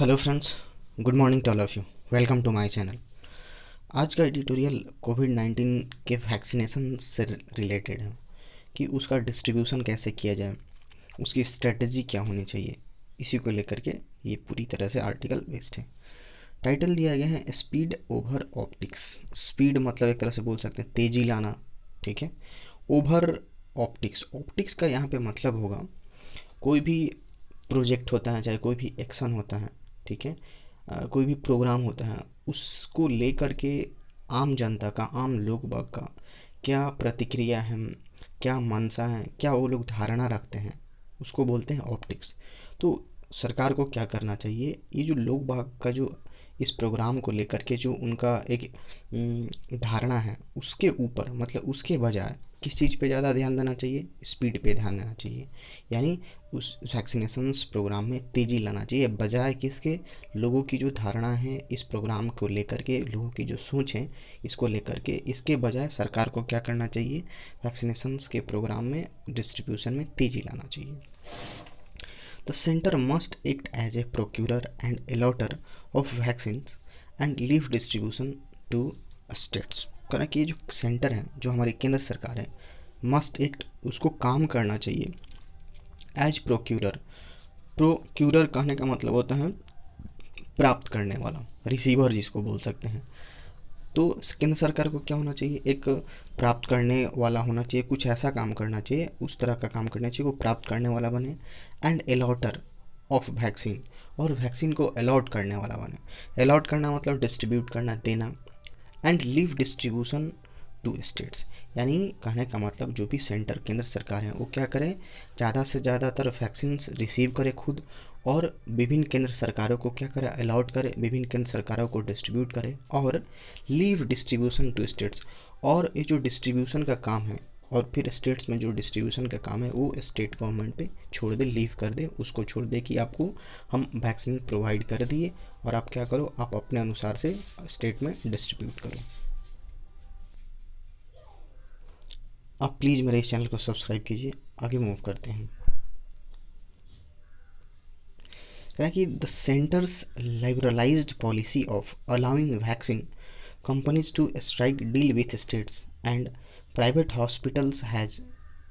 Hello friends, good morning to all of you. Welcome to my channel. आज का editorial कोविड-19 के vaccination से related है कि उसका डिस्ट्रीब्यूशन कैसे किया जाए, उसकी स्ट्रेटजी क्या होनी चाहिए। इसी को लेकर के ये पूरी तरह से आर्टिकल बेस्ड है। टाइटल दिया गया है स्पीड ओवर ऑप्टिक्स। स्पीड मतलब एक तरह से बोल सकते हैं तेज़ी लाना, ठीक है। ओवर ऑप्टिक्स, ऑप्टिक्स का यहाँ पे मतलब होगा कोई भी प्रोजेक्ट होता है, चाहे कोई भी एक्शन होता है, ठीक है, कोई भी प्रोग्राम होता है, उसको लेकर के आम जनता का, आम लोग बाग का क्या प्रतिक्रिया है, क्या मनसा है, क्या वो लोग धारणा रखते हैं, उसको बोलते हैं ऑप्टिक्स। तो सरकार को क्या करना चाहिए, ये जो लोग बाग का जो इस प्रोग्राम को लेकर के जो उनका एक धारणा है, उसके ऊपर मतलब उसके बजाय किस चीज़ पे ज़्यादा ध्यान देना चाहिए, स्पीड पे ध्यान देना चाहिए। यानी उस वैक्सीनेशंस प्रोग्राम में तेज़ी लाना चाहिए, बजाय किसके, लोगों की जो धारणा है इस प्रोग्राम को लेकर के, लोगों की जो सोच है इसको लेकर के, इसके बजाय सरकार को क्या करना चाहिए, वैक्सीनेशंस के प्रोग्राम में डिस्ट्रीब्यूशन में तेज़ी लाना चाहिए। The centre must act as a procurer and allotter of vaccines and leave distribution to states. कहना कि ये जो सेंटर है, जो हमारी केंद्र सरकार है, मस्ट एक्ट, उसको काम करना चाहिए एज प्रोक्यूरर। प्रोक्यूरर कहने का मतलब होता है प्राप्त करने वाला, रिसीवर जिसको बोल सकते हैं। तो केंद्र सरकार को क्या होना चाहिए, एक प्राप्त करने वाला होना चाहिए, कुछ ऐसा काम करना चाहिए, उस तरह का काम करना चाहिए वो प्राप्त करने वाला बने। एंड अलॉटर ऑफ वैक्सीन, और वैक्सीन को अलॉट करने वाला बने। अलॉट करना मतलब डिस्ट्रीब्यूट करना, देना। And leave distribution to states, यानी कहने का मतलब जो भी सेंटर केंद्र सरकार है वो क्या करे, ज़्यादा से ज़्यादातर वैक्सीन रिसीव करे खुद, और विभिन्न केंद्र सरकारों को क्या करे, अलाउट करे, विभिन्न केंद्र सरकारों को डिस्ट्रीब्यूट करे। और लीव डिस्ट्रीब्यूशन टू स्टेट्स, और ये जो डिस्ट्रीब्यूशन का काम है और फिर स्टेट्स में जो डिस्ट्रीब्यूशन का काम है वो स्टेट गवर्नमेंट पे छोड़ दे, लीव कर दे, उसको छोड़ दे कि आपको हम वैक्सीन प्रोवाइड कर दिए और आप क्या करो, आप अपने अनुसार से स्टेट में डिस्ट्रीब्यूट करो। आप प्लीज़ मेरे इस चैनल को सब्सक्राइब कीजिए। आगे मूव करते हैं। कह कि the centre's liberalised policy of allowing vaccine companies to strike deal with states and private hospitals has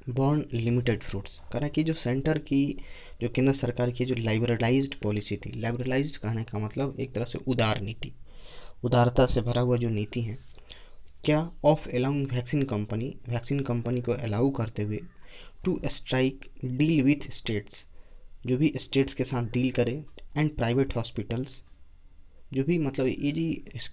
borne limited fruits. कह कि जो सेंटर की, जो केंद्र सरकार की जो लिबरलाइज्ड पॉलिसी थी, लिबरलाइज्ड कहने का मतलब एक तरह से उदार नीति, उदारता से भरा हुआ जो नीति है, क्या, ऑफ अलाउंग वैक्सीन कंपनी को अलाउ करते हुए to strike deal with states, जो भी स्टेट्स के साथ डील करे, एंड प्राइवेट हॉस्पिटल्स, जो भी मतलब ये जी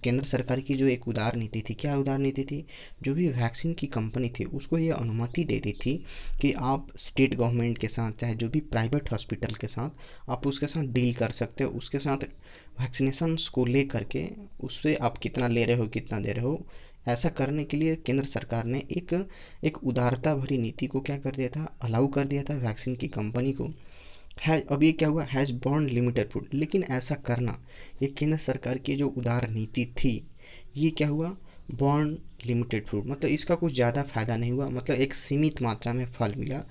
केंद्र सरकार की जो एक उदार नीति थी, क्या उदार नीति थी, जो भी वैक्सीन की कंपनी थी उसको ये अनुमति दे दी थी कि आप स्टेट गवर्नमेंट के साथ, चाहे जो भी प्राइवेट हॉस्पिटल के साथ आप उसके साथ डील कर सकते हो, उसके साथ वैक्सीनेशंस को ले करके उससे आप कितना ले रहे हो, कितना दे रहे हो। ऐसा करने के लिए केंद्र सरकार ने एक एक उदारता भरी नीति को क्या कर दिया था, अलाउ कर दिया था वैक्सीन की कंपनी को। है अब ये क्या हुआ, हैज़ बॉन्ड लिमिटेड फूड, लेकिन ऐसा करना, ये केंद्र सरकार की जो उदार नीति थी, ये क्या हुआ, बॉन्ड लिमिटेड फूड, मतलब इसका कुछ ज़्यादा फ़ायदा नहीं हुआ, मतलब एक सीमित मात्रा में फल मिला।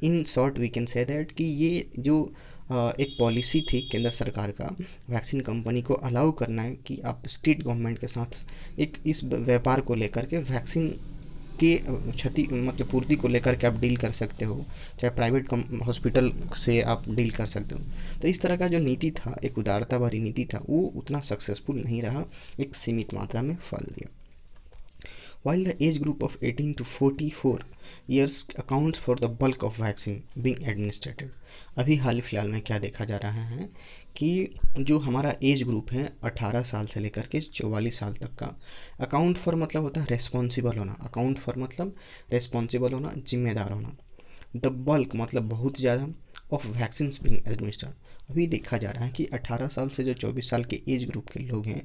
In short we can say that कि ये जो एक पॉलिसी थी केंद्र सरकार का, वैक्सीन कंपनी को अलाउ करना है कि आप स्टेट गवर्नमेंट के साथ एक इस व्यापार को लेकर के, वैक्सीन की क्षति मतलब पूर्ति को लेकर के आप डील कर सकते हो, चाहे प्राइवेट हॉस्पिटल से आप डील कर सकते हो। तो इस तरह का जो नीति था, एक उदारता भरी नीति था, वो उतना सक्सेसफुल नहीं रहा, एक सीमित मात्रा में फल दिया। While the age group of 18 to 44 years accounts for the bulk of vaccine being administered, अभी हाल फिलहाल में क्या देखा जा रहा है कि जो हमारा एज ग्रुप है 18 साल से लेकर के 44 साल तक का, अकाउंट फॉर मतलब होता है रेस्पॉन्सिबल होना, अकाउंट फॉर मतलब रेस्पॉन्सिबल होना, जिम्मेदार होना, द बल्क मतलब बहुत ज़्यादा, ऑफ वैक्सीन बीइंग एडमिनिस्टर्ड, अभी देखा जा रहा है कि 18 साल से जो 24 साल के एज ग्रुप के लोग हैं,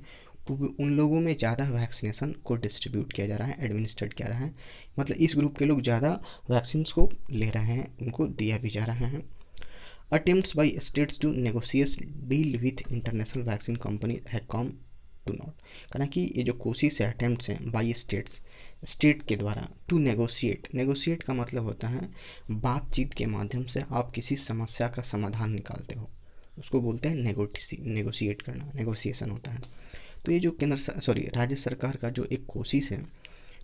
उन लोगों में ज़्यादा वैक्सीनेशन को डिस्ट्रीब्यूट किया जा रहा है, एडमिनिस्ट्रेट किया जा रहा है, मतलब इस ग्रुप के लोग ज़्यादा वैक्सीन को ले रहे हैं, उनको दिया भी जा रहा है। Attempts by states to negotiate deal with international vaccine company have come to naught, कहना कि ये जो कोशिश है, अटेम्प्ट्स हैं बाई स्टेट्स, स्टेट के द्वारा, टू नेगोशिएट, नेगोशिएट का मतलब होता है बातचीत के माध्यम से आप किसी समस्या का समाधान निकालते हो, उसको बोलते हैं नेगोशिएट करना, नेगोशिएशन होता है। तो ये जो राज्य सरकार का जो एक कोशिश है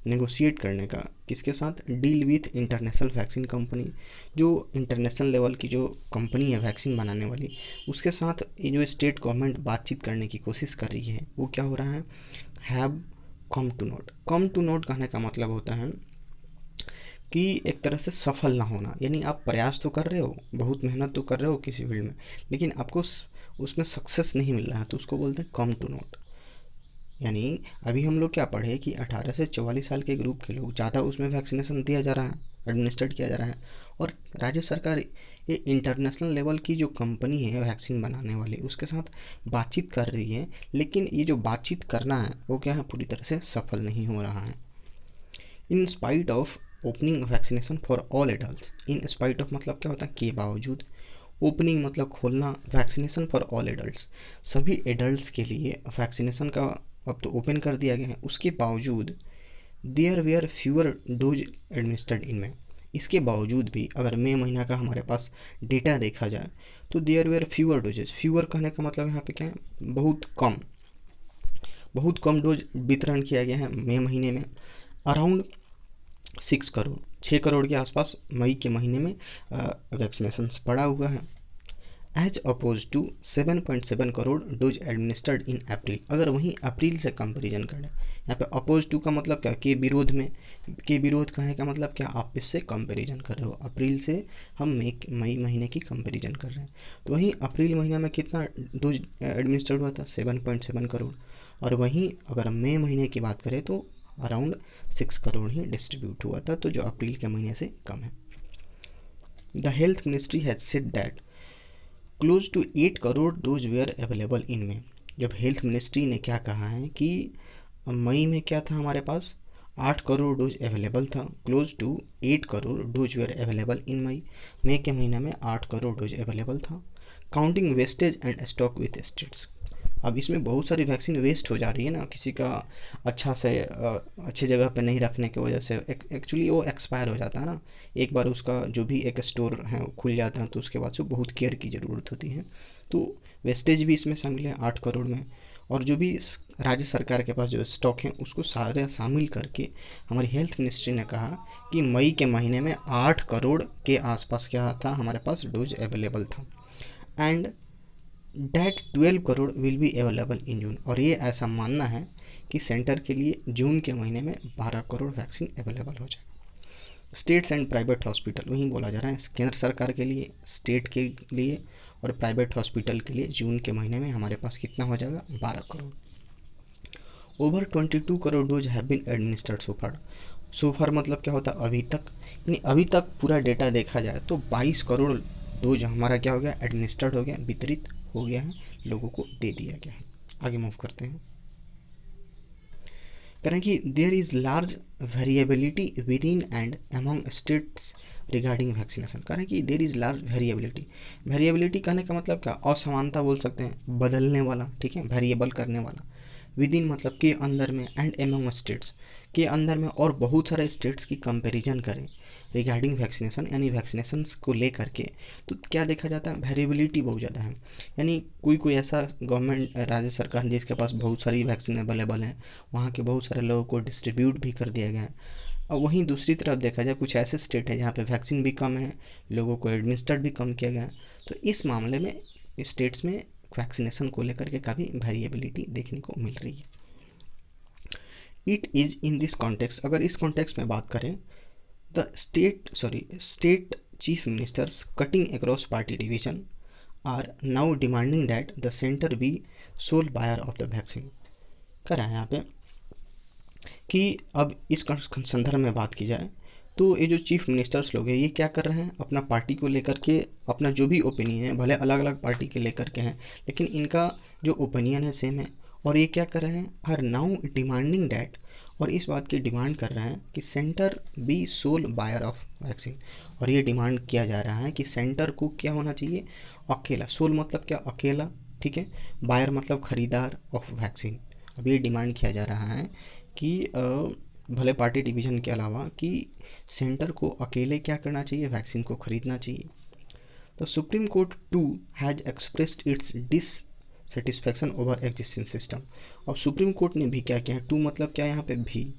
नेगोशिएट करने का, किसके साथ, deal with international vaccine company, जो इंटरनेशनल लेवल की जो कंपनी है वैक्सीन बनाने वाली, उसके साथ ये जो स्टेट गवर्नमेंट बातचीत करने की कोशिश कर रही है, वो क्या हो रहा है, have come to note. Come to note कहने का मतलब होता है कि एक तरह से सफल ना होना, यानी आप प्रयास तो कर रहे हो, बहुत मेहनत तो कर रहे हो किसी फील्ड में, लेकिन आपको उसमें सक्सेस नहीं मिल रहा है, तो उसको बोलते हैं कम टू नोट। यानी अभी हम लोग क्या पढ़े कि 18 से 44 साल के ग्रुप के लोग ज़्यादा उसमें वैक्सीनेशन दिया जा रहा है, एडमिनिस्ट्रेट किया जा रहा है, और राज्य सरकार ये इंटरनेशनल लेवल की जो कंपनी है वैक्सीन बनाने वाली, उसके साथ बातचीत कर रही है, लेकिन ये जो बातचीत करना है वो क्या है, पूरी तरह से सफल नहीं हो रहा है। In spite of opening vaccination for all adult, in spite of मतलब क्या होता है, के बावजूद, ओपनिंग मतलब खोलना, वैक्सीनेशन फॉर ऑल एडल्ट्स, सभी एडल्ट्स के लिए वैक्सीनेशन का अब तो ओपन कर दिया गया है, उसके बावजूद there were fewer dose administered इनमें, इसके बावजूद भी अगर मई महीना का हमारे पास डेटा देखा जाए तो there were fewer doses, fewer कहने का मतलब यहाँ पे क्या है, बहुत कम डोज वितरण किया गया है मई महीने में। अराउंड 6 करोड़, 6 करोड़ के आसपास मई के महीने में वैक्सीनेशन पड़ा हुआ है, as oppose to 7.7 crore dose administered in April. अगर वहीं अप्रैल से कंपेरिजन करें, यहाँ पे अपोज टू का मतलब क्या, के विरोध में, के विरोध कहने का मतलब क्या, आप इससे कंपेरिजन कर रहे हो, अप्रैल से हम मई महीने की कंपेरिजन कर रहे हैं, तो वहीं अप्रैल महीना में कितना डोज एडमिनिस्टर्ड हुआ था, 7.7 करोड़, और वहीं अगर मई महीने की बात करें तो अराउंड 6 करोड़ ही डिस्ट्रीब्यूट हुआ था, तो जो अप्रैल के महीने से कम है। The health ministry has said that close to 8 crore dose were available in में। जब हेल्थ मिनिस्ट्री ने क्या कहा है कि मई में क्या था हमारे पास, 8 करोड़ डोज अवेलेबल था, close to 8 crore dose were available in मई के महीने में 8 करोड़ डोज अवेलेबल था, counting wastage and stock with states. अब इसमें बहुत सारी वैक्सीन वेस्ट हो जा रही है ना, किसी का अच्छा से अच्छे जगह पे नहीं रखने की वजह से एक्चुअली वो एक्सपायर हो जाता है ना, एक बार उसका जो भी एक स्टोर है वो खुल जाता है, तो उसके बाद से बहुत केयर की ज़रूरत होती है, तो वेस्टेज भी इसमें शामिल है 8 करोड़ में, और जो भी राज्य सरकार के पास जो स्टॉक है उसको सारे शामिल करके हमारी हेल्थ मिनिस्ट्री ने कहा कि मई के महीने में 8 करोड़ के आसपास क्या था हमारे पास डोज अवेलेबल था, and that 12 crore will be available in June, और ये ऐसा मानना है कि सेंटर के लिए जून के महीने में 12 करोड़ वैक्सीन अवेलेबल हो जाए। स्टेट्स एंड प्राइवेट हॉस्पिटल, वहीं बोला जा रहा है केंद्र सरकार के लिए, स्टेट के लिए और प्राइवेट हॉस्पिटल के लिए जून के महीने में हमारे पास कितना हो जाएगा, 12 crore. Over 22 crore dose have been administered so far मतलब क्या होता है, अभी तक, यानी अभी तक पूरा डेटा देखा जाए तो 22 करोड़ डोज हमारा क्या हो गया, एडमिनिस्टर्ड हो गया, वितरित हो गया है, लोगों को दे दिया गया है। आगे मूव करते हैं। कह रहे हैं कि there is large variability within and among states regarding vaccination. कह रहे हैं कि there is large variability, variability कहने का मतलब क्या, असमानता बोल सकते हैं, बदलने वाला, ठीक है, वेरिएबल करने वाला, विद इन मतलब के अंदर में, एंड एमंग स्टेट्स के अंदर में, और बहुत सारे स्टेट्स की कंपैरिजन करें रिगार्डिंग वैक्सीनेशन, यानी वैक्सीनेशन को लेकर के, तो क्या देखा जाता है, वेरिएबिलिटी बहुत ज़्यादा है, यानी कोई ऐसा गवर्नमेंट राज्य सरकार जिसके पास बहुत सारी वैक्सीन अवेलेबल हैं, वहाँ के बहुत सारे लोगों को डिस्ट्रीब्यूट भी कर दिया गया है, और वहीं दूसरी तरफ देखा जाए कुछ ऐसे स्टेट हैं जहाँ पे वैक्सीन भी कम है, लोगों को एडमिनिस्ट्रेट भी कम किया गया है, तो इस मामले में स्टेट्स में वैक्सीनेशन को लेकर के काफ़ी वेरिएबिलिटी देखने को मिल रही है। It is in this context, अगर इस कॉन्टेक्स्ट में बात करें, the state chief ministers cutting across party division are now demanding that the centre be sole buyer of the vaccine. कह रहा है यहाँ पे कि अब इस संदर्भ में बात की जाए तो ये जो चीफ मिनिस्टर्स लोग हैं ये क्या कर रहे हैं, अपना पार्टी को लेकर के अपना जो भी ओपिनियन है, भले अलग अलग पार्टी के लेकर के हैं, लेकिन इनका जो ओपिनियन है सेम है, और ये क्या कर रहे हैं, आर नाउ डिमांडिंग डैट, और इस बात की डिमांड कर रहे हैं कि centre be sole buyer of vaccine, और ये डिमांड किया जा रहा है कि सेंटर को क्या होना चाहिए, अकेला, सोल मतलब क्या, अकेला, ठीक है, बायर मतलब खरीदार ऑफ वैक्सीन। अब ये डिमांड किया जा रहा है कि भले पार्टी डिवीज़न के अलावा कि सेंटर को अकेले क्या करना चाहिए, वैक्सीन को खरीदना चाहिए। The Supreme Court too has expressed its dissatisfaction over existing system. अब सुप्रीम कोर्ट ने भी क्या किया है, टू मतलब क्या यहाँ पे भी,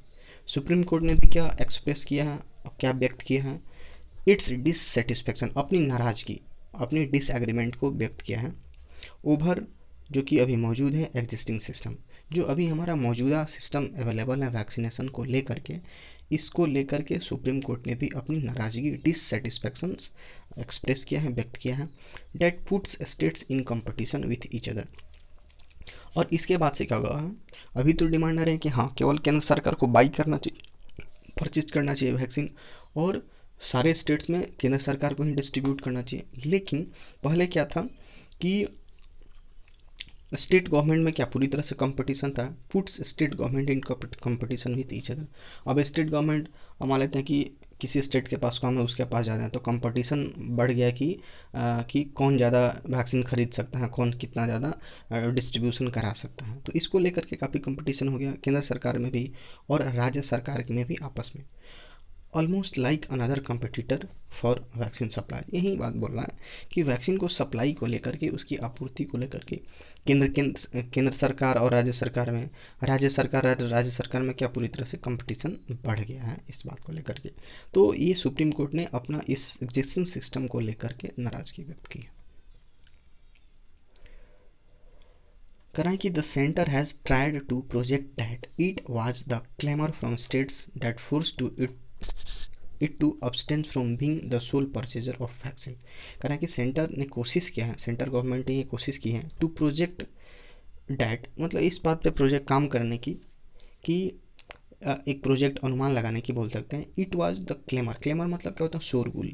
सुप्रीम कोर्ट ने भी क्या एक्सप्रेस किया है, क्या व्यक्त किया है, इट्स डिससेटिस्फैक्शन, अपनी नाराज़गी, अपनी डिसएग्रीमेंट को व्यक्त किया है ओवर, जो कि अभी मौजूद है एग्जिस्टिंग सिस्टम, जो अभी हमारा मौजूदा सिस्टम अवेलेबल है वैक्सीनेशन को लेकर के, इसको लेकर के सुप्रीम कोर्ट ने भी अपनी नाराज़गी डिससेटिस्फैक्शन एक्सप्रेस किया है, व्यक्त किया है, that puts states in competition with each other. और इसके बाद से क्या होगा, अभी तो डिमांड आ रहे हैं कि हाँ केवल केंद्र सरकार को बाई करना चाहिए, परचेज करना चाहिए वैक्सीन, और सारे स्टेट्स में केंद्र सरकार को ही डिस्ट्रीब्यूट करना चाहिए। लेकिन पहले क्या था कि स्टेट गवर्नमेंट में क्या पूरी तरह से कंपटीशन था, puts state government in competition with each other. अब स्टेट गवर्नमेंट मान लेते हैं कि किसी स्टेट के पास कम है, उसके पास ज़्यादा है, तो कंपटीशन बढ़ गया कि कौन ज़्यादा वैक्सीन खरीद सकता है, कौन कितना ज़्यादा डिस्ट्रीब्यूशन करा सकता है। तो इसको लेकर के काफ़ी कंपटीशन हो गया केंद्र सरकार में भी और राज्य सरकार में भी आपस में, almost like another competitor for vaccine supply. यही बात बोल रहा है कि वैक्सीन को सप्लाई को लेकर के, उसकी आपूर्ति को लेकर के केंद्र सरकार और राज्य सरकार में, राज्य सरकार में क्या पूरी तरह से कंपटीशन बढ़ गया है इस बात को लेकर के। तो ये सुप्रीम कोर्ट ने अपना इस एग्जिस्टिंग सिस्टम को लेकर के नाराजगी व्यक्त की है। कराएं कि the centre has tried to project that it was the clamour from states that force to it to abstain from being the sole purchaser of vaccine. करें कि सेंटर ने कोशिश किया है, सेंट्रल गवर्नमेंट ने ये कोशिश की है टू प्रोजेक्ट डैट, मतलब इस बात पे प्रोजेक्ट काम करने की कि एक प्रोजेक्ट अनुमान लगाने की बोल सकते हैं। It was the claimer, claimer मतलब क्या होता है, शोरगुल,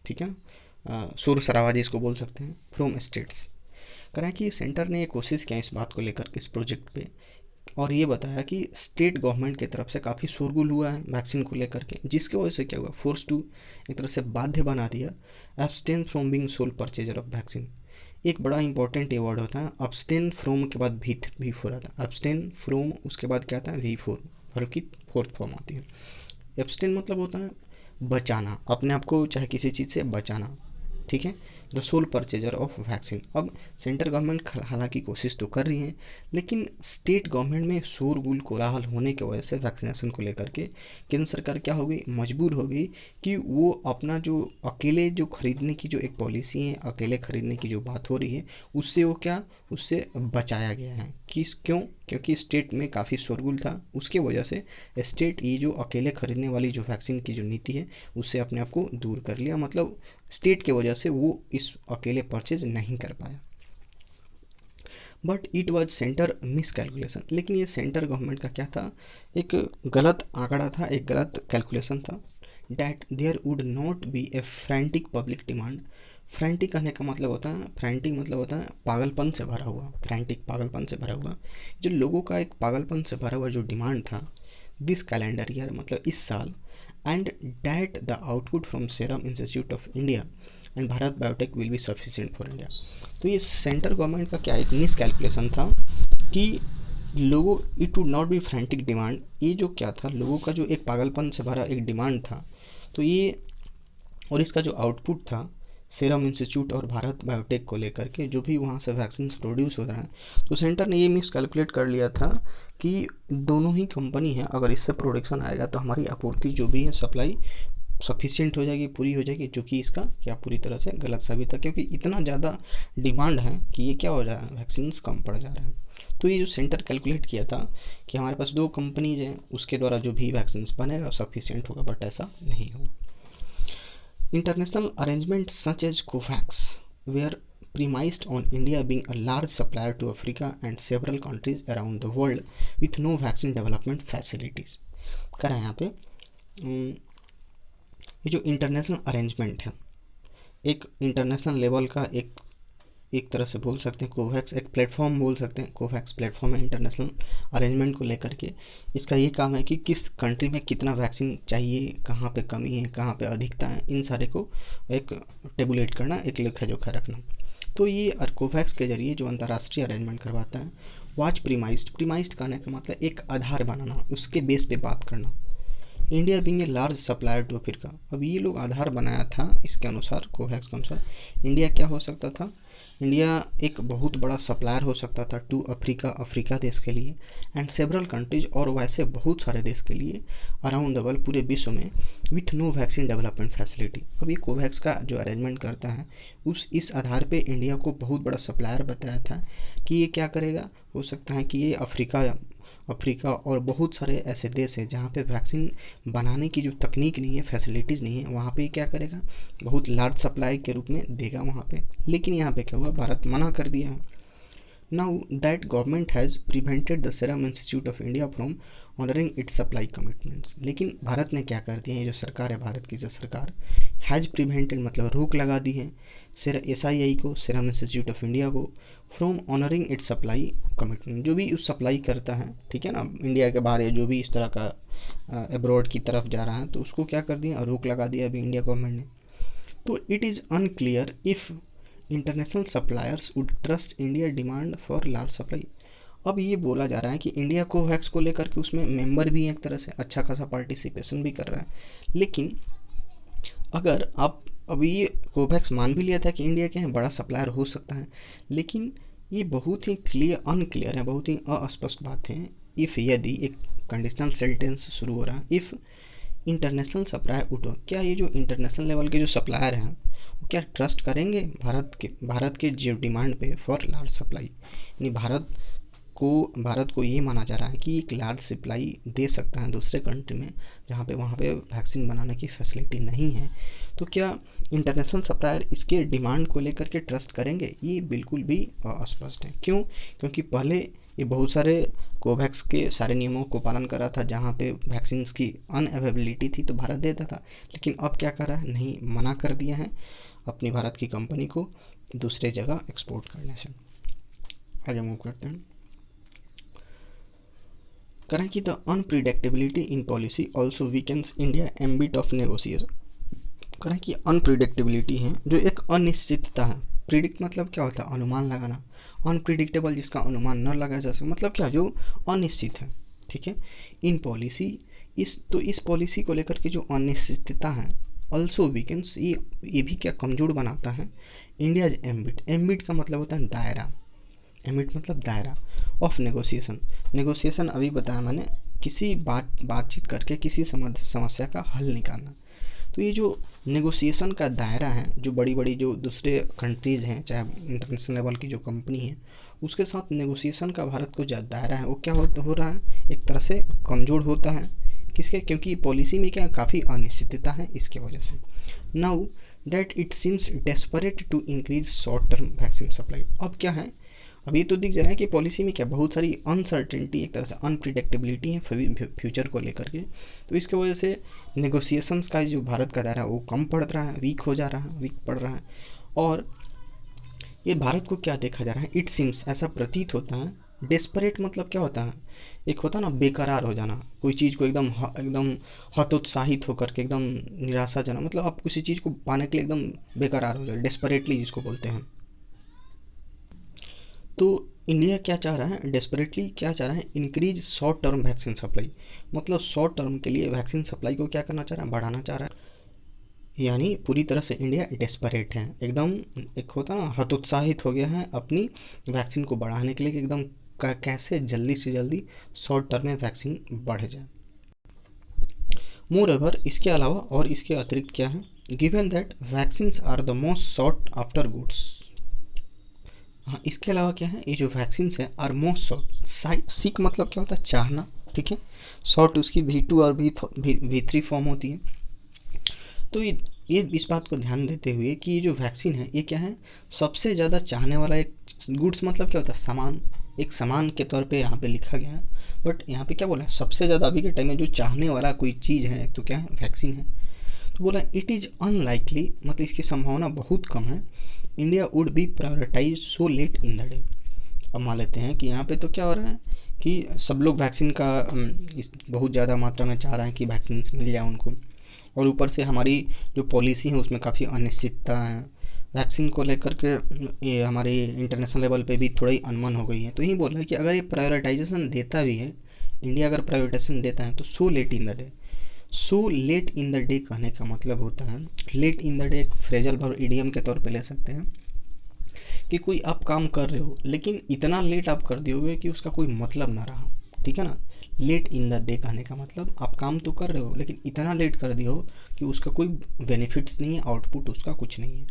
ठीक है, शोर शराबा जिसको बोल सकते हैं, फ्रॉम स्टेट्स। करें कि सेंटर ने ये कोशिश किया इस बात को लेकर के इस प्रोजेक्ट पे, और ये बताया कि स्टेट गवर्नमेंट की तरफ से काफ़ी शोरगुल हुआ है वैक्सीन को लेकर के, जिसकी वजह से क्या हुआ, फोर्स टू, एक तरह से बाध्य बना दिया, abstain from being sole purchaser of vaccine. एक बड़ा इंपॉर्टेंट ये वर्ड होता है, अब्सटेन फ्रॉम के बाद भी फोर आता है, अब्सटेन फ्रॉम उसके बाद क्या आता है, वी फोर, वर्ब की फोर्थ फॉर्म आती है। एब्सटेन मतलब होता है बचाना, अपने आप को चाहे किसी चीज़ से बचाना, ठीक है, the sole purchaser of vaccine. अब सेंट्रल गवर्नमेंट हालांकि कोशिश तो कर रही है, लेकिन स्टेट गवर्नमेंट में शोरगुल कोलाहल होने की वजह से वैक्सीनेशन को लेकर के केंद्र सरकार क्या हो गई, मजबूर हो गई कि वो अपना जो अकेले जो खरीदने की जो एक पॉलिसी है, अकेले खरीदने की जो बात हो रही है, उससे वो क्या, उससे बचाया गया है। क्यों, क्योंकि स्टेट में काफ़ी शोरगुल था, उसके वजह से स्टेट ये जो अकेले खरीदने वाली जो वैक्सीन की जो नीति है, उससे अपने आप को दूर कर लिया, मतलब स्टेट के वजह से वो इस अकेले परचेज नहीं कर पाया। But it was centre miss calculation, लेकिन ये सेंटर गवर्नमेंट का क्या था, एक गलत आंकड़ा था, एक गलत कैलकुलेशन था, that there would not be a frantic public demand. Frantic कहने का मतलब होता है, फ्रैंटिक मतलब होता है पागलपन से भरा हुआ, फ्रैंटिक पागलपन से भरा हुआ, जो लोगों का एक पागलपन से भरा हुआ जो डिमांड था दिस कैलेंडर ईयर, मतलब इस साल, and that the output from serum institute of India and Bharat biotech will be sufficient for India. तो ये सेंट्रल गवर्नमेंट का क्या एक मिस कैलकुलेशन था कि लोगों, it would not B frantic demand, ये जो क्या था, लोगों का जो एक पागलपन से भरा एक डिमांड था, तो ये, और इसका जो आउटपुट था सीरम इंस्टीट्यूट और भारत बायोटेक को लेकर के, जो भी वहाँ से वैक्सीन प्रोड्यूस हो रहा है, तो सेंटर ने ये मिस कैलकुलेट कर लिया था कि दोनों ही कंपनी है, अगर इससे प्रोडक्शन आएगा तो हमारी आपूर्ति जो भी है, सप्लाई सफिशिएंट हो जाएगी, पूरी हो जाएगी, जो कि इसका क्या पूरी तरह से गलत साबित है, क्योंकि इतना ज़्यादा डिमांड है कि ये क्या हो जा रहा है, वैक्सीन कम पड़ जा रहे हैं। तो ये जो सेंटर कैलकुलेट किया था कि हमारे पास दो कंपनीज हैं, उसके द्वारा जो भी वैक्सीन बनेगा सफिशिएंट होगा, बट ऐसा नहीं हुआ। International arrangement such as Covax were premised on India being a large supplier to Africa and several countries around the world with no vaccine development facilities। कह रहे हैं यहाँ पे ये जो इंटरनेशनल अरेंजमेंट है, एक इंटरनेशनल लेवल का एक तरह से बोल सकते हैं, कोवैक्स एक प्लेटफॉर्म बोल सकते हैं, कोवैक्स प्लेटफॉर्म है इंटरनेशनल अरेंजमेंट को लेकर के। इसका ये काम है कि किस कंट्री में कितना वैक्सीन चाहिए, कहाँ पे कमी है, कहाँ पे अधिकता है, इन सारे को एक टेबुलेट करना, एक लेखा जोखा रखना। तो ये कोवैक्स के जरिए जो अंतर्राष्ट्रीय अरेंजमेंट करवाता है, वाच प्रीमाइज्ड, प्रीमाइज्ड कहने का मतलब एक आधार बनाना, उसके बेस पे बात करना, India being a large supplier to Africa. अब ये लोग आधार बनाया था इसके अनुसार, कोवैक्स के अनुसार इंडिया क्या हो सकता था, इंडिया एक बहुत बड़ा सप्लायर हो सकता था टू अफ्रीका, अफ्रीका देश के लिए, एंड सेवरल कंट्रीज, और वैसे बहुत सारे देश के लिए अराउंड द वर्ल्ड, पूरे विश्व में, with no vaccine development facility. अब ये कोवैक्स का जो अरेंजमेंट करता है इस आधार पे इंडिया को बहुत बड़ा सप्लायर बताया था कि ये क्या करेगा, हो सकता है कि ये अफ्रीका और बहुत सारे ऐसे देश हैं जहाँ पे वैक्सीन बनाने की जो तकनीक नहीं है, फैसिलिटीज़ नहीं है, वहाँ पे क्या करेगा, बहुत लार्ज सप्लाई के रूप में देगा वहाँ पे। लेकिन यहाँ पे क्या हुआ, भारत मना कर दिया है। Now that government has prevented the serum institute of India from honouring it's supply commitments. लेकिन भारत ने क्या कर दिया, ये जो सरकार है, भारत की जो सरकार, हैज़ प्रिवेंटेड मतलब रोक लगा दी है SII को, सीरम इंस्टीट्यूट ऑफ इंडिया को, from honouring it's supply commitment. जो भी उस सप्लाई करता है, ठीक है ना, इंडिया के बाहर या जो भी इस तरह का अब्रॉड की तरफ जा रहा है, तो उसको क्या कर दिया, रोक लगा दिया अभी इंडिया गवर्नमेंट ने। तो it is unclear if international suppliers would trust India demand for large supply. अब ये बोला जा रहा है कि इंडिया कोवैक्स को लेकर के उसमें मेंबर भी एक तरह से अच्छा खासा पार्टिसिपेशन भी कर रहा है। लेकिन अगर आप अभी ये कोवैक्स मान भी लिया था कि इंडिया के यहाँ बड़ा सप्लायर हो सकता है, लेकिन ये बहुत ही अनक्लियर है, बहुत ही अस्पष्ट बात है। इफ़ यदि एक कंडीशनल सेंटेंस शुरू हो रहा है, इफ़ इंटरनेशनल सप्लायर उठो, क्या ये जो इंटरनेशनल लेवल के जो सप्लायर हैं वो क्या ट्रस्ट करेंगे भारत के जो डिमांड पे फॉर लार्ज सप्लाई, यानी भारत को ये माना जा रहा है कि एक लार्ज सप्लाई दे सकता है दूसरे कंट्री में जहाँ पे वहाँ पे वैक्सीन बनाने की फैसिलिटी नहीं है। तो क्या इंटरनेशनल सप्लायर इसके डिमांड को लेकर के ट्रस्ट करेंगे, ये बिल्कुल भी अस्पष्ट है। क्यों? क्योंकि पहले ये बहुत सारे कोवैक्स के सारे नियमों को पालन कर रहा था, जहाँ पे वैक्सीन की अनअवेलेबिलिटी थी तो भारत देता था। लेकिन अब क्या कर रहा है, नहीं, मना कर दिया है अपनी भारत की कंपनी को दूसरे जगह एक्सपोर्ट करने से। आगे मूव करते हैं। करें कि the unpredictability in policy also weakens India ambit of negotiation. करें कि अनप्रिडिक्टेबिलिटी है, जो एक अनिश्चितता है। प्रिडिक्ट मतलब क्या होता है, अनुमान लगाना। अनप्रिडिक्टेबल जिसका अनुमान न लगाया जा सके, मतलब क्या, जो अनिश्चित है, ठीक है। इन पॉलिसी इस पॉलिसी को लेकर के जो अनिश्चितता है, ऑल्सो वीकेंस, ये भी क्या कमजोर बनाता है इंडिया एम्बिट का मतलब होता है दायरा, एम्बिट मतलब दायरा ऑफ नेगोशिएशन अभी बताया मैंने, किसी बातचीत करके किसी समस्या का हल निकालना। तो ये जो नेगोशिएशन का दायरा है, जो बड़ी बड़ी जो दूसरे कंट्रीज़ हैं, चाहे इंटरनेशनल लेवल की जो कंपनी है, उसके साथ नेगोशिएशन का भारत को जो दायरा है वो क्या हो रहा है, एक तरह से कमज़ोर होता है। किसके? क्योंकि पॉलिसी में क्या काफ़ी अनिश्चितता है, इसके वजह से। Now that it seems desperate to increase short term vaccine supply. अब क्या है, अभी तो दिख जा रहा है कि पॉलिसी में क्या बहुत सारी अनसर्टेनिटी, एक तरह से अनप्रिडिक्टेबिलिटी है फ्यूचर को लेकर के। तो इसके वजह से नेगोशिएशंस का जो भारत का दायरा है वो कम पड़ रहा है, वीक पड़ रहा है। और ये भारत को क्या देखा जा रहा है, इट सिम्स, ऐसा प्रतीत होता है। डेस्परेट मतलब क्या होता है, एक होता है ना बेकरार हो जाना, कोई चीज़ को एकदम हतोत्साहित होकर के, एकदम निराशाजनक, मतलब आप किसी चीज़ को पाने के लिए एकदम बेकरार हो जाए, डेस्परेटली जिसको बोलते हैं। तो इंडिया क्या चाह रहा है, डेस्परेटली क्या चाह रहा है, increase short term vaccine supply, मतलब शॉर्ट टर्म के लिए वैक्सीन सप्लाई को क्या करना चाह रहा है, बढ़ाना चाह रहा है। यानी पूरी तरह से इंडिया डेस्परेट है, एकदम एक होता ना हतोत्साहित हो गया है अपनी वैक्सीन को बढ़ाने के लिए कि एकदम कैसे जल्दी से जल्दी शॉर्ट टर्म में वैक्सीन बढ़ जाए। मोर ओवर, इसके अलावा और इसके अतिरिक्त क्या है, given that vaccines are the most sought after goods. हाँ, इसके अलावा क्या है, ये जो वैक्सीन्स है आर मोस्ट सॉट, सीक मतलब क्या होता है, चाहना, ठीक है। सॉट उसकी V2 और V3 फॉर्म होती है। तो ये इस बात को ध्यान देते हुए कि ये जो वैक्सीन है ये क्या है, सबसे ज़्यादा चाहने वाला एक गुड्स, मतलब क्या होता है, सामान, एक सामान के तौर पे यहाँ पे लिखा गया है। बट यहाँ पे क्या बोला है, सबसे ज़्यादा अभी के टाइम में जो चाहने वाला कोई चीज़ है तो क्या है, वैक्सीन है। तो बोला इट इज़ अनलाइकली, मतलब इसकी संभावना बहुत कम है, India would be prioritise so late in the day. अब मान लेते हैं कि यहाँ पे तो क्या हो रहा है कि सब लोग वैक्सीन का बहुत ज़्यादा मात्रा में चाह रहे हैं कि वैक्सीन मिल जाए उनको, और ऊपर से हमारी जो पॉलिसी है उसमें काफ़ी अनिश्चितता है वैक्सीन को लेकर के। ये हमारे इंटरनेशनल लेवल पे भी थोड़ा ही अनमन हो गई है। तो यही बोल रहा है कि अगर ये प्रायोरिटाइजेशन देता भी है, इंडिया अगर प्रायोरिटाइजेशन देता है तो सो late in the day, so late in the day कहने का मतलब होता है, लेट इन द डे एक फ्रेजल वर्ब इडियम के तौर पे ले सकते हैं कि कोई आप काम कर रहे हो लेकिन इतना लेट आप कर दियोगे कि उसका कोई मतलब ना रहा, ठीक है ना। लेट इन द डे कहने का मतलब आप काम तो कर रहे हो लेकिन इतना लेट कर दियो कि उसका कोई बेनिफिट्स नहीं है, आउटपुट उसका कुछ नहीं है।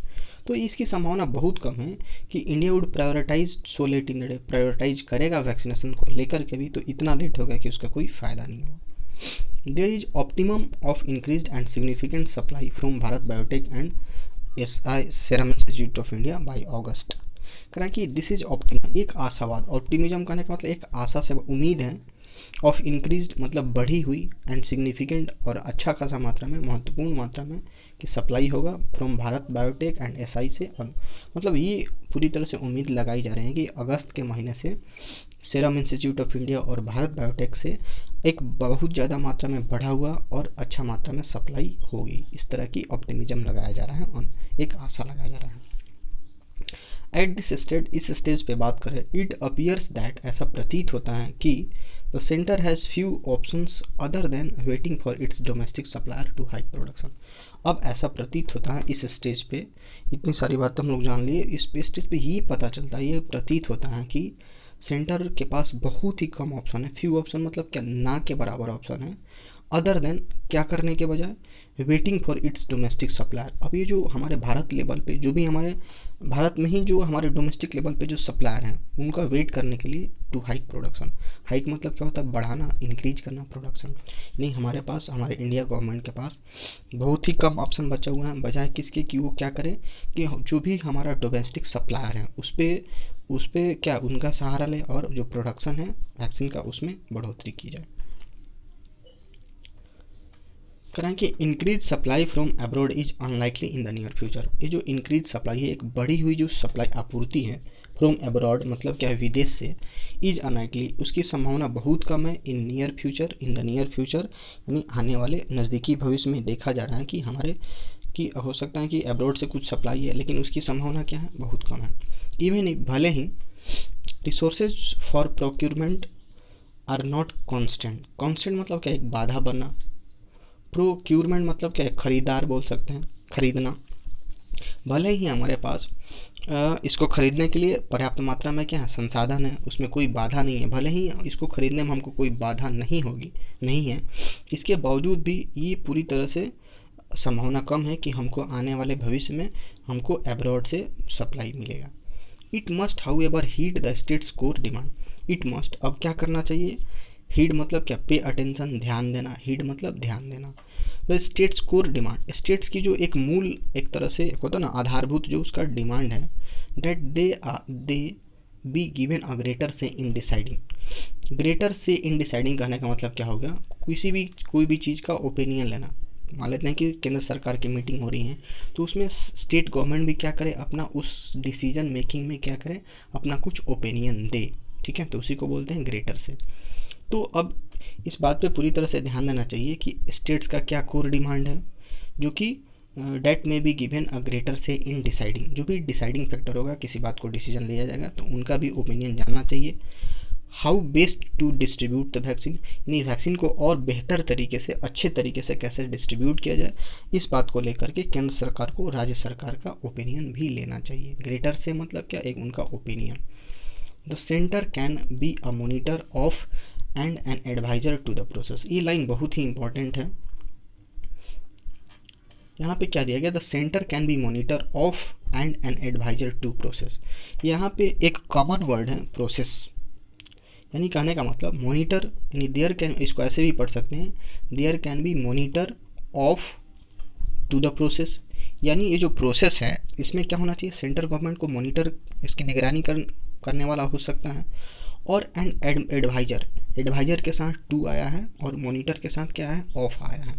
तो इसकी संभावना बहुत कम है कि India would prioritise so late in the day, prioritise करेगा वैक्सीनेशन को लेकर के भी तो इतना लेट होगा कि उसका कोई फ़ायदा नहीं होगा। There is optimum of increased and significant supply from Bharat Biotech and SI Serum Institute of India by August. करें कि दिस इज ऑप्टिमम, एक आशावाद, ऑप्टिमिज्म कहने का मतलब एक आशा से उम्मीद है, ऑफ इंक्रीज्ड मतलब बढ़ी हुई, एंड सिग्निफिकेंट और अच्छा खासा मात्रा में, महत्वपूर्ण मात्रा में कि सप्लाई होगा from Bharat Biotech and SI से। मतलब ये पूरी तरह से उम्मीद लगाई जा रही है कि अगस्त के महीने से सेरम इंस्टीट्यूट ऑफ इंडिया और भारत बायोटेक से एक बहुत ज़्यादा मात्रा में बढ़ा हुआ और अच्छा मात्रा में सप्लाई होगी। इस तरह की ऑप्टिमिज्म लगाया जा रहा है और एक आशा लगाया जा रहा है। एट दिस स्टेज, इस स्टेज पे बात करें, इट अपीयर्स दैट, ऐसा प्रतीत होता है कि the centre has few options other than waiting for its domestic supplier to hike production. अब ऐसा प्रतीत होता है इस स्टेज पे, इतनी सारी बातें हम लोग जान लिए, इस स्टेज पे ये पता चलता है, ये प्रतीत होता है कि सेंटर के पास बहुत ही कम ऑप्शन है। फ्यू ऑप्शन मतलब क्या, ना के बराबर ऑप्शन है। अदर देन क्या करने के बजाय, waiting for its domestic supplier. अब ये जो हमारे भारत लेवल पे, जो भी हमारे भारत में ही जो हमारे डोमेस्टिक लेवल पे जो सप्लायर हैं उनका वेट करने के लिए टू हाइक प्रोडक्शन। हाइक मतलब क्या होता है, बढ़ाना, इंक्रीज करना प्रोडक्शन। नहीं, हमारे पास, हमारे इंडिया गवर्नमेंट के पास बहुत ही कम ऑप्शन बचा हुआ है, बजाय किसके कि वो क्या करे कि जो भी हमारा डोमेस्टिक सप्लायर है उस पर क्या उनका सहारा ले और जो प्रोडक्शन है वैक्सीन का उसमें बढ़ोतरी की जाए। करें कि increase supply from abroad is unlikely in the near future. ये जो इंक्रीज सप्लाई है, एक बढ़ी हुई जो सप्लाई आपूर्ति है फ्रॉम अब्रॉड मतलब क्या है, विदेश से, इज अनलाइकली, उसकी संभावना बहुत कम है। In near future, in the near future यानी आने वाले नज़दीकी भविष्य में देखा जा रहा है कि हमारे कि हो सकता है कि अब्रॉड से कुछ सप्लाई है लेकिन उसकी संभावना क्या है, बहुत कम है। इवन भले ही resources for procurement are not constant. Constant मतलब क्या, एक बाधा बनना। प्रोक्यूरमेंट मतलब क्या है, खरीदार बोल सकते हैं, खरीदना। भले ही हमारे पास इसको खरीदने के लिए पर्याप्त मात्रा में क्या है, संसाधन है, उसमें कोई बाधा नहीं है, भले ही इसको खरीदने में हमको कोई बाधा नहीं होगी, नहीं है, इसके बावजूद भी ये पूरी तरह से संभावना कम है कि हमको आने वाले भविष्य में हमको अब्रॉड से सप्लाई मिलेगा। It must however heed the states core demand. It must, अब क्या करना चाहिए, हीड मतलब क्या, पे अटेंशन, ध्यान देना, हीड मतलब ध्यान देना। The states core demand, states की जो एक मूल, एक तरह से होता ना आधारभूत जो उसका डिमांड है, that they be given a greater say in deciding. Greater say in deciding कहने का मतलब क्या हो गया, कोई भी चीज़ का ओपिनियन लेना। मान लेते हैं कि केंद्र सरकार की मीटिंग हो रही है तो उसमें स्टेट गवर्नमेंट भी क्या करे, अपना उस डिसीजन मेकिंग में क्या करे, अपना कुछ ओपिनियन दे, ठीक है, तो उसी को बोलते हैं ग्रेटर से। तो अब इस बात पे पूरी तरह से ध्यान देना चाहिए कि स्टेट्स का क्या कोर डिमांड है, जो कि डेट में B given a greater say in deciding. जो भी डिसाइडिंग फैक्टर होगा, किसी बात को डिसीजन लिया जाएगा तो उनका भी ओपिनियन जानना चाहिए। How best to distribute the vaccine, यानी वैक्सीन को और बेहतर तरीके से, अच्छे तरीके से कैसे डिस्ट्रीब्यूट किया जाए, इस बात को लेकर के केंद्र सरकार को राज्य सरकार का ओपिनियन भी लेना चाहिए। ग्रेटर से मतलब क्या, एक उनका opinion. The centre can be a monitor of and an adviser to the process. ये लाइन बहुत ही इंपॉर्टेंट है। यहाँ पे क्या दिया गया, the centre can be monitor of and an adviser to process. यहाँ पे एक कॉमन वर्ड है प्रोसेस, यानी कहने का मतलब मोनिटर, यानी देयर कैन, इसको ऐसे भी पढ़ सकते हैं, there can be monitor of to the process. यानी ये जो प्रोसेस है इसमें क्या होना चाहिए, सेंट्रल गवर्नमेंट को मोनिटर, इसकी निगरानी करने वाला हो सकता है, और एंड एडवाइजर के साथ टू आया है और मोनिटर के साथ क्या है, ऑफ आया है।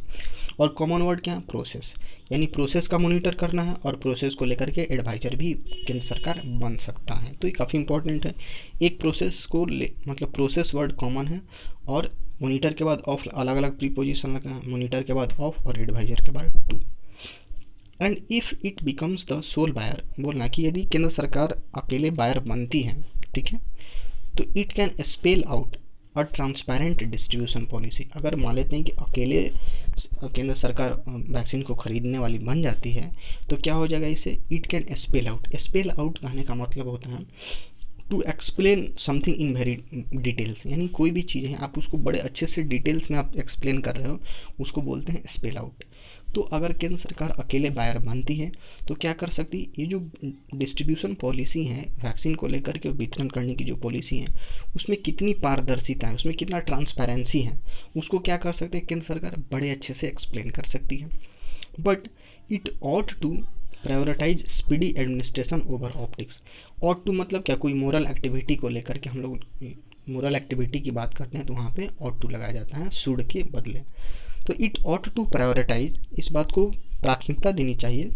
और कॉमन वर्ड क्या है, प्रोसेस, यानी प्रोसेस का मोनिटर करना है और प्रोसेस को लेकर के एडवाइजर भी केंद्र सरकार बन सकता है। तो ये काफ़ी इंपॉर्टेंट है। एक प्रोसेस को मतलब प्रोसेस वर्ड कॉमन है और मोनिटर के बाद ऑफ अलग अलग प्रीपोजिशन लगा है, मोनिटर के बाद ऑफ और एडवाइजर के बाद to. And if it becomes the sole buyer, बोलना कि यदि केंद्र सरकार अकेले बायर बनती है, ठीक है, तो इट कैन स्पेल आउट और ट्रांसपेरेंट डिस्ट्रीब्यूशन पॉलिसी। अगर मान लेते हैं कि अकेले केंद्र सरकार वैक्सीन को खरीदने वाली बन जाती है तो क्या हो जाएगा इसे, it can spell out. Spell out कहने का मतलब होता है to explain something in very details, यानी कोई भी चीज़ है आप उसको बड़े अच्छे से डिटेल्स में आप एक्सप्लेन कर रहे हो, उसको बोलते हैं स्पेल आउट। तो अगर केंद्र सरकार अकेले बायर बनती है तो क्या कर सकती है, ये जो डिस्ट्रीब्यूशन पॉलिसी है वैक्सीन को लेकर के वितरण करने की जो पॉलिसी है उसमें कितनी पारदर्शिता है, उसमें कितना ट्रांसपेरेंसी है, उसको क्या कर सकते हैं केंद्र सरकार बड़े अच्छे से एक्सप्लेन कर सकती है। But it ought to prioritise speedy administration over optics. Ought to मतलब क्या, कोई मोरल एक्टिविटी को लेकर के हम लोग मोरल एक्टिविटी की बात करते हैं तो वहाँ पे ऑट टू लगाया जाता है शुड के बदले। तो इट ऑट टू प्रायोरिटाइज, इस बात को प्राथमिकता देनी चाहिए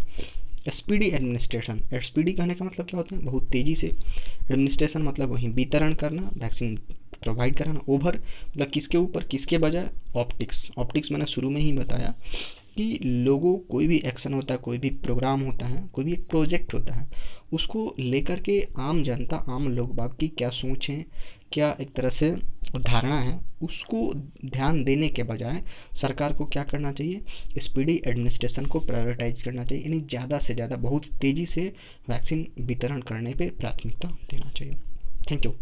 स्पीडी एडमिनिस्ट्रेशन। स्पीडी कहने का मतलब क्या होता है, बहुत तेज़ी से, एडमिनिस्ट्रेशन मतलब वहीं वितरण करना, वैक्सीन प्रोवाइड कराना, ओवर मतलब किसके ऊपर, किसके बजाय, ऑप्टिक्स। ऑप्टिक्स मैंने शुरू में ही बताया कि लोगों, कोई भी एक्शन होता है, कोई भी प्रोग्राम होता है, कोई भी एक प्रोजेक्ट होता है, उसको लेकर के आम जनता, आम लोग बाग की क्या सोच है, क्या एक तरह से धारणा है, उसको ध्यान देने के बजाय सरकार को क्या करना चाहिए, स्पीडी एडमिनिस्ट्रेशन को प्रायोरिटाइज करना चाहिए, यानी ज़्यादा से ज़्यादा बहुत तेज़ी से वैक्सीन वितरण करने पे प्राथमिकता देना चाहिए। Thank you.